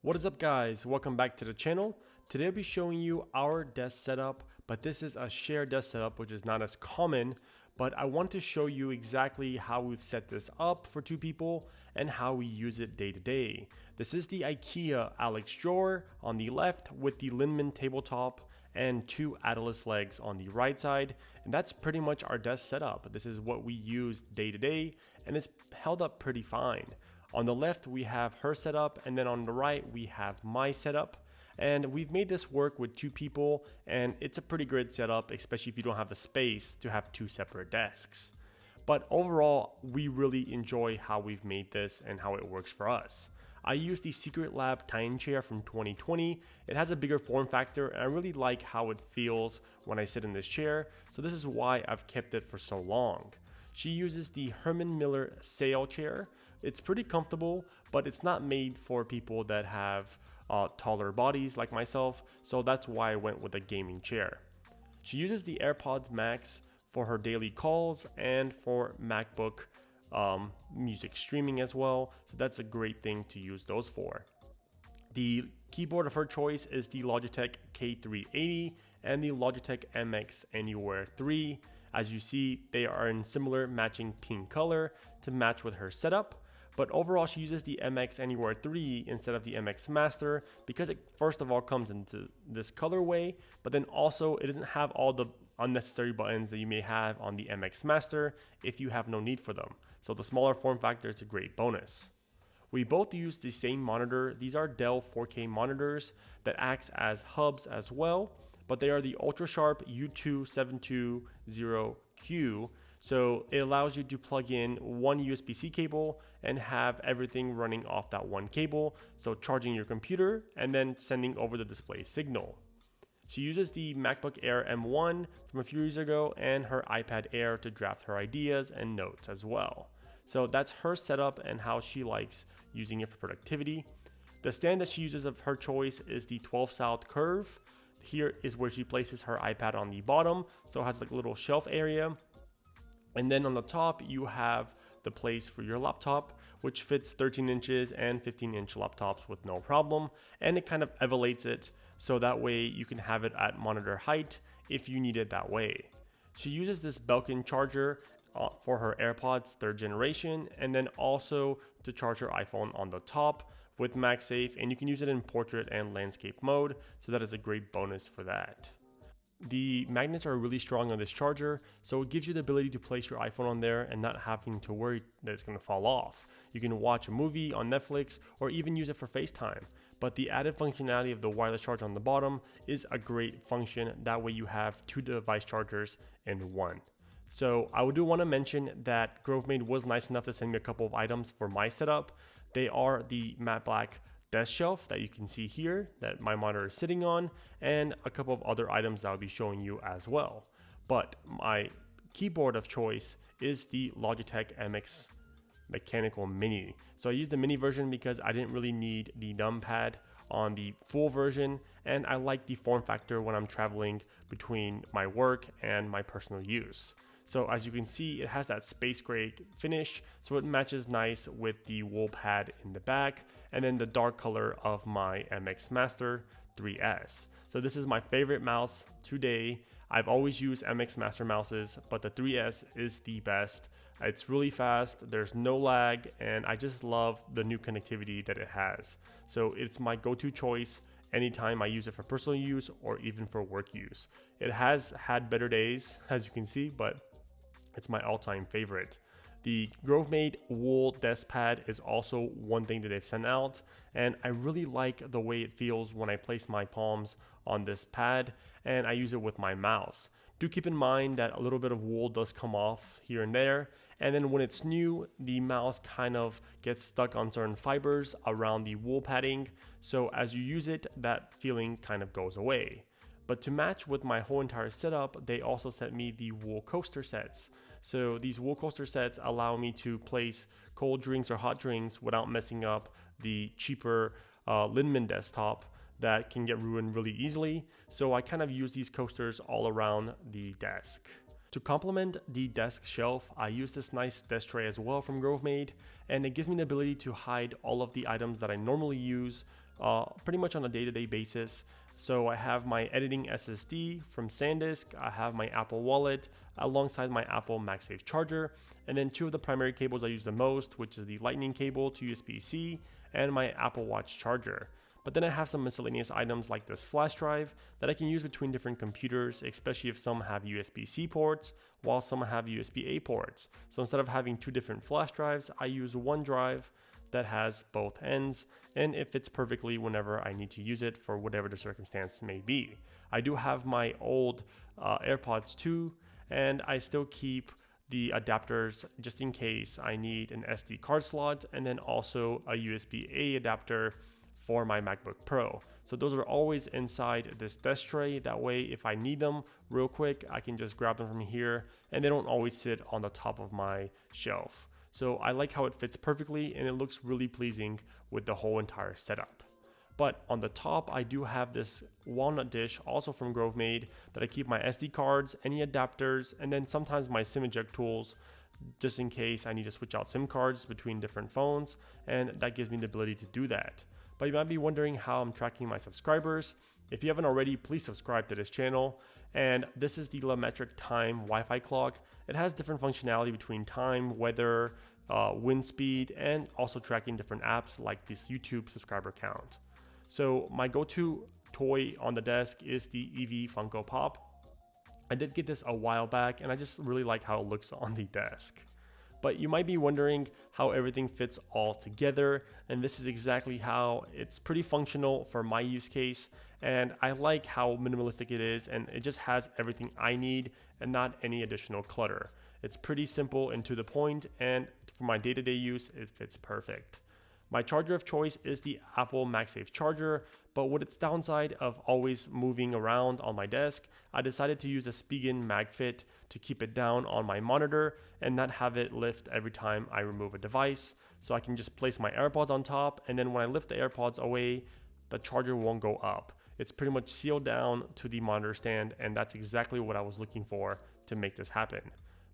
What is up guys, welcome back to the channel. Today I'll be showing you our desk setup, but this is a shared desk setup which is not as common, but I want to show you exactly how we've set this up for two people and how we use it day to day. This is the IKEA Alex drawer on the left with the Linman tabletop and two Atlas legs on the right side, and that's pretty much our desk setup. This is what we use day to day and it's held up pretty fine. On the left, we have her setup, and then on the right, we have my setup. And we've made this work with two people, and it's a pretty good setup, especially if you don't have the space to have two separate desks. But overall, we really enjoy how we've made this and how it works for us. I use the Secret Lab Titan chair from 2020. It has a bigger form factor, and I really like how it feels when I sit in this chair, so this is why I've kept it for so long. She uses the Herman Miller sail chair. It's pretty comfortable, but it's not made for people that have taller bodies like myself, so that's why I went with a gaming chair. She uses the AirPods Max for her daily calls and for MacBook music streaming as well, so that's a great thing to use those for. The keyboard of her choice is the Logitech K380 and the Logitech MX Anywhere 3. As you see, they are in similar matching pink color to match with her setup. But overall, she uses the MX Anywhere 3 instead of the MX Master because it first of all comes into this colorway, but then also it doesn't have all the unnecessary buttons that you may have on the MX Master if you have no need for them. So the smaller form factor is a great bonus. We both use the same monitor. These are Dell 4K monitors that acts as hubs as well, but they are the Ultra Sharp U2720Q. So it allows you to plug in one USB-C cable and have everything running off that one cable. So charging your computer and then sending over the display signal. She uses the MacBook Air M1 from a few years ago and her iPad Air to draft her ideas and notes as well. So that's her setup and how she likes using it for productivity. The stand that she uses of her choice is the 12 South Curve. Here is where she places her iPad on the bottom, so it has like a little shelf area. And then on the top, you have the place for your laptop, which fits 13 inches and 15-inch laptops with no problem. And it kind of elevates it, so that way you can have it at monitor height if you need it that way. She uses this Belkin charger for her AirPods 3rd generation, and then also to charge her iPhone on the top with MagSafe, and you can use it in portrait and landscape mode, so that is a great bonus for that. The magnets are really strong on this charger, so it gives you the ability to place your iPhone on there and not having to worry that it's going to fall off. You can watch a movie on Netflix or even use it for FaceTime. But the added functionality of the wireless charger on the bottom is a great function. That way you have two device chargers in one. So I do want to mention that Grovemade was nice enough to send me a couple of items for my setup. They are the matte black desk shelf that you can see here that my monitor is sitting on, and a couple of other items that I'll be showing you as well. But my keyboard of choice is the Logitech MX Mechanical Mini. So I used the mini version because I didn't really need the numpad on the full version, and I like the form factor when I'm traveling between my work and my personal use. So as you can see, it has that space gray finish, so it matches nice with the wool pad in the back, and then the dark color of my MX Master 3S. So this is my favorite mouse today. I've always used MX Master mouses, but the 3S is the best. It's really fast, there's no lag, and I just love the new connectivity that it has. So it's my go-to choice anytime I use it for personal use or even for work use. It has had better days, as you can see, but it's my all-time favorite. The Grovemade wool desk pad is also one thing that they've sent out, and I really like the way it feels when I place my palms on this pad and I use it with my mouse. Do keep in mind that a little bit of wool does come off here and there, and then when it's new, the mouse kind of gets stuck on certain fibers around the wool padding, so as you use it, that feeling kind of goes away. But to match with my whole entire setup, they also sent me the wool coaster sets. So these wool coaster sets allow me to place cold drinks or hot drinks without messing up the cheaper Linman desktop that can get ruined really easily. So I kind of use these coasters all around the desk. To complement the desk shelf, I use this nice desk tray as well from Grovemade, and it gives me the ability to hide all of the items that I normally use pretty much on a day-to-day basis. So I have my editing SSD from SanDisk, I have my Apple Wallet alongside my Apple MagSafe charger, and then two of the primary cables I use the most, which is the Lightning cable to USB-C and my Apple Watch charger. But then I have some miscellaneous items like this flash drive that I can use between different computers, especially if some have USB-C ports while some have USB-A ports. So instead of having two different flash drives, I use one drive that has both ends, and it fits perfectly whenever I need to use it for whatever the circumstance may be. I do have my old AirPods 2, and I still keep the adapters just in case I need an SD card slot, and then also a USB-A adapter for my MacBook Pro. So those are always inside this desk tray. That way, if I need them real quick, I can just grab them from here, and they don't always sit on the top of my shelf. So I like how it fits perfectly, and it looks really pleasing with the whole entire setup. But on the top, I do have this walnut dish, also from Grovemade, that I keep my SD cards, any adapters, and then sometimes my SIM eject tools, just in case I need to switch out SIM cards between different phones, and that gives me the ability to do that. But you might be wondering how I'm tracking my subscribers. If you haven't already, please subscribe to this channel. And this is the LaMetric Time Wi-Fi clock. It has different functionality between time, weather, wind speed, and also tracking different apps like this YouTube subscriber count. So my go-to toy on the desk is the Eevee Funko Pop. I did get this a while back, and I just really like how it looks on the desk. But you might be wondering how everything fits all together, and this is exactly how. It's pretty functional for my use case, and I like how minimalistic it is, and it just has everything I need and not any additional clutter. It's pretty simple and to the point, and for my day-to-day use, it fits perfect. My charger of choice is the Apple MagSafe charger, but with its downside of always moving around on my desk, I decided to use a Spigen MagFit to keep it down on my monitor and not have it lift every time I remove a device. So I can just place my AirPods on top, and then when I lift the AirPods away, the charger won't go up. It's pretty much sealed down to the monitor stand, and that's exactly what I was looking for to make this happen.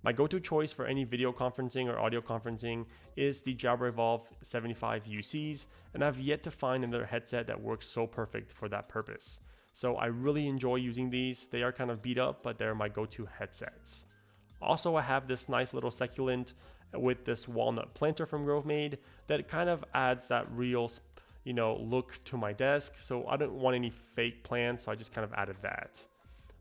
My go-to choice for any video conferencing or audio conferencing is the Jabra Evolve 75 UCs, and I've yet to find another headset that works so perfect for that purpose. So I really enjoy using these. They are kind of beat up, but they're my go-to headsets. Also, I have this nice little succulent with this walnut planter from Grovemade that kind of adds that real, look to my desk. So I don't want any fake plants, so I just kind of added that.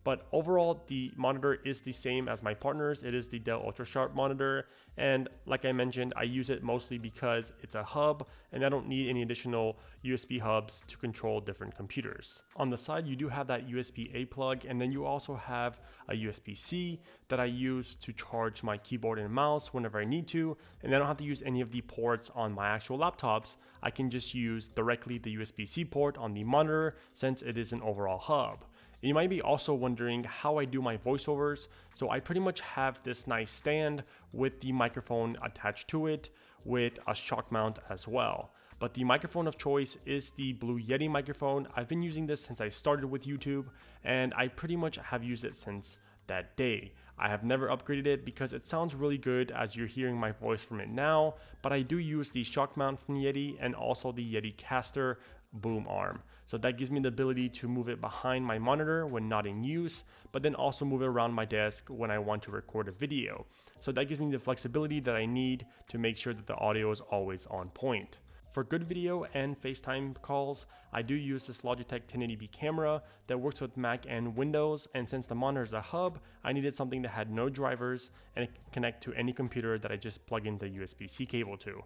But overall, the monitor is the same as my partner's. It is the Dell UltraSharp monitor. And like I mentioned, I use it mostly because it's a hub and I don't need any additional USB hubs to control different computers. On the side, you do have that USB-A plug, and then you also have a USB-C that I use to charge my keyboard and mouse whenever I need to. And I don't have to use any of the ports on my actual laptops. I can just use directly the USB-C port on the monitor since it is an overall hub. You might be also wondering how I do my voiceovers. So I pretty much have this nice stand with the microphone attached to it with a shock mount as well. But the microphone of choice is the Blue Yeti microphone. I've been using this since I started with YouTube, and I pretty much have used it since that day. I have never upgraded it because it sounds really good as you're hearing my voice from it now, but I do use the shock mount from the Yeti and also the Yeti caster boom arm. So that gives me the ability to move it behind my monitor when not in use, but then also move it around my desk when I want to record a video. So that gives me the flexibility that I need to make sure that the audio is always on point. For good video and FaceTime calls, I do use this Logitech 1080p camera that works with Mac and Windows, and since the monitor is a hub, I needed something that had no drivers and it can connect to any computer that I just plug in the USB-C cable to.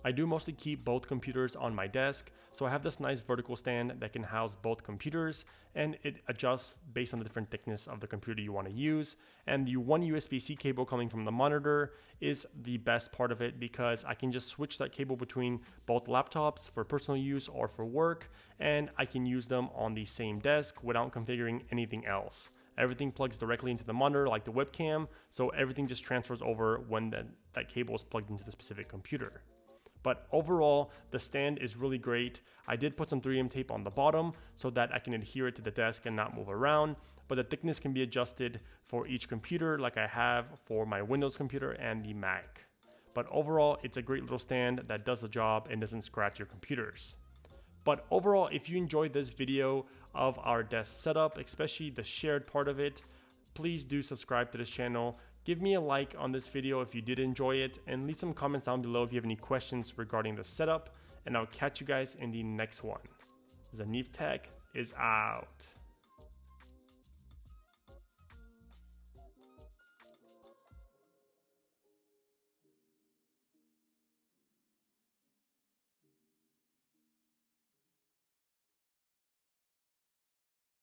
I do mostly keep both computers on my desk, so I have this nice vertical stand that can house both computers, and it adjusts based on the different thickness of the computer you want to use. And the one USB-C cable coming from the monitor is the best part of it because I can just switch that cable between both laptops for personal use or for work, and I can use them on the same desk without configuring anything else. Everything plugs directly into the monitor like the webcam, so everything just transfers over when that cable is plugged into the specific computer. But overall, the stand is really great. I did put some 3M tape on the bottom so that I can adhere it to the desk and not move around, but the thickness can be adjusted for each computer like I have for my Windows computer and the Mac. But overall, it's a great little stand that does the job and doesn't scratch your computers. But overall, if you enjoyed this video of our desk setup, especially the shared part of it, please do subscribe to this channel. Give me a like on this video if you did enjoy it, and leave some comments down below if you have any questions regarding the setup, and I'll catch you guys in the next one. Zanev Tech is out.